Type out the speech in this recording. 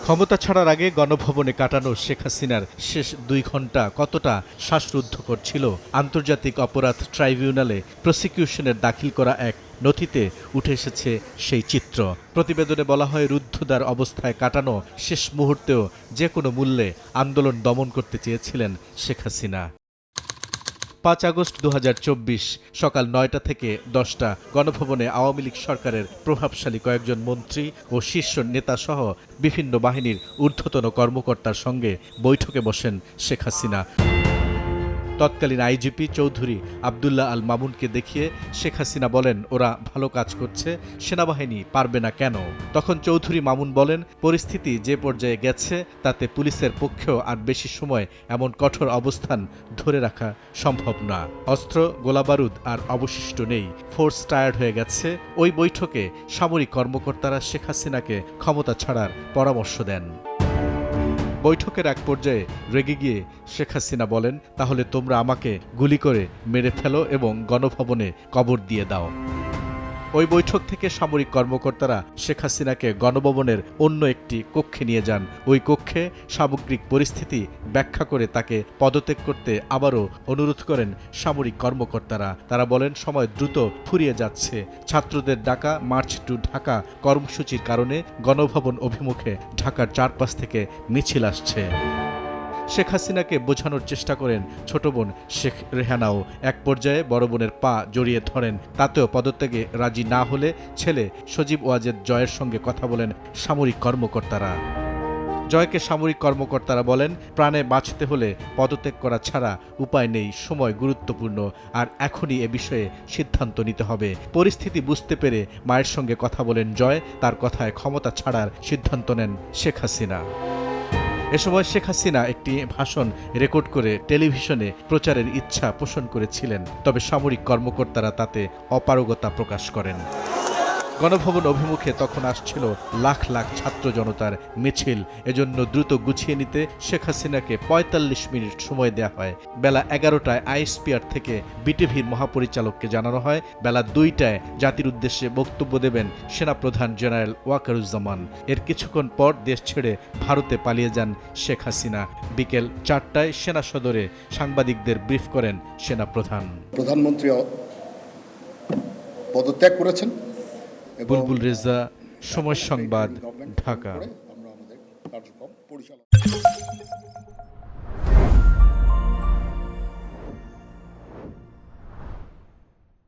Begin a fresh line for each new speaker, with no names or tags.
ক্ষমতা ছাড়ার আগে গণভবনে কাটানো শেখ হাসিনার শেষ ২ ঘণ্টা কতটা শ্বাসরুদ্ধকর ছিল আন্তর্জাতিক অপরাধ ট্রাইব্যুনালে প্রসিকিউশনের দাখিল করা এক নথিতে উঠে এসেছে সেই চিত্র। প্রতিবেদনে বলা হয়, রুদ্ধদ্বার অবস্থায় কাটানো শেষ মুহূর্তেও যে কোনো মূল্যে আন্দোলন দমন করতে চেয়েছিলেন শেখ হাসিনা। ৫ আগস্ট ২০২৪ সকাল ৯টা থেকে ১০টা গণভবনে আওয়ামী লীগ সরকারের প্রভাবশালী কয়েকজন মন্ত্রী ও শীর্ষ নেতাসহ বিভিন্ন বাহিনীর ঊর্ধ্বতন কর্মকর্তার সঙ্গে বৈঠকে বসেন শেখ হাসিনা। তৎকালীন আইজিপি চৌধুরী আবদুল্লাহ আল মামুনকে দেখিয়ে শেখ হাসিনা বলেন, ওরা ভালো কাজ করছে, সেনাবাহিনী পারবে না কেন? তখন চৌধুরী মামুন বলেন, পরিস্থিতি যে পর্যায়ে গেছে তাতে পুলিশের পক্ষেও আর বেশি সময় এমন কঠোর অবস্থান ধরে রাখা সম্ভব না। অস্ত্র গোলাবারুদ আর অবশিষ্ট নেই, ফোর্স টায়ার্ড হয়ে গেছে। ওই বৈঠকে সামরিক কর্মকর্তারা শেখ হাসিনাকে ক্ষমতা ছাড়ার পরামর্শ দেন। বৈঠকের এক পর্যায়ে রেগে গিয়ে শেখ হাসিনা বলেন, তাহলে তোমরা আমাকে গুলি করে মেরে ফেলো এবং গণভবনে কবর দিয়ে দাও। ওই বৈঠক থেকে সামরিক কর্মকর্তারা শেখ হাসিনাকে গণভবনের অন্য একটি কক্ষে নিয়ে যান। ওই কক্ষে সামগ্রিক পরিস্থিতি ব্যাখ্যা করে তাকে পদত্যাগ করতে আবারও অনুরোধ করেন সামরিক কর্মকর্তারা। তারা বলেন, সময় দ্রুত ফুরিয়ে যাচ্ছে। ছাত্রদের ডাকা মার্চ টু ঢাকা কর্মসূচির কারণে গণভবন অভিমুখে ঢাকার চারপাশ থেকে মিছিল আসছে। শেখ হাসিনাকে বোঝানোর চেষ্টা করেন ছোট বোন শেখ রেহানাও। এক পর্যায়ে বড় বোনের পা জড়িয়ে ধরেন। তাতেও পদত্যাগে রাজি না হলে ছেলে সজীব ওয়াজেদ জয়ের সঙ্গে কথা বলেন সামরিক কর্মকর্তারা। জয়কে সামরিক কর্মকর্তারা বলেন, প্রাণে বাঁচতে হলে পদত্যাগ করা ছাড়া উপায় নেই, সময় গুরুত্বপূর্ণ, আর এখনই এ বিষয়ে সিদ্ধান্ত নিতে হবে। পরিস্থিতি বুঝতে পেরে মায়ের সঙ্গে কথা বলেন জয়। তার কথায় ক্ষমতা ছাড়ার সিদ্ধান্ত নেন শেখ হাসিনা। এ সময় শেখ হাসিনা একটি ভাষণ রেকর্ড করে টেলিভিশনে প্রচারের ইচ্ছা পোষণ করেছিলেন, তবে সামরিক কর্মকর্তারা তাতে অপারগতা প্রকাশ করেন। গণভবন অভিমুখে তখন আসছিল লাখ লাখ ছাত্র জনতার মিছিল। এজন্য দ্রুত গুছিয়ে নিতে শেখ হাসিনাকে ৪৫ মিনিট সময় দেওয়া হয়। বেলা ১১টায় আইএসপিআর থেকে বিটিভির মহাপরিচালককে জানানো হয়, বেলা ২টায় জাতির উদ্দেশ্যে বক্তব্য দেবেন সেনাপ্রধান জেনারেল ওয়াকারুজ্জামান। এর কিছুক্ষণ পর দেশ ছেড়ে ভারতে পালিয়ে যান শেখ হাসিনা। বিকেল ৪টায় সেনা সদরে সাংবাদিকদের ব্রিফ করেন সেনাপ্রধান।
প্রধানমন্ত্রী পদত্যাগ করেছেন।
বুলবুল রেজা, সময় সংবাদ, ঢাকা।
আমরা আমাদের কার্যক্রম পরিচালনা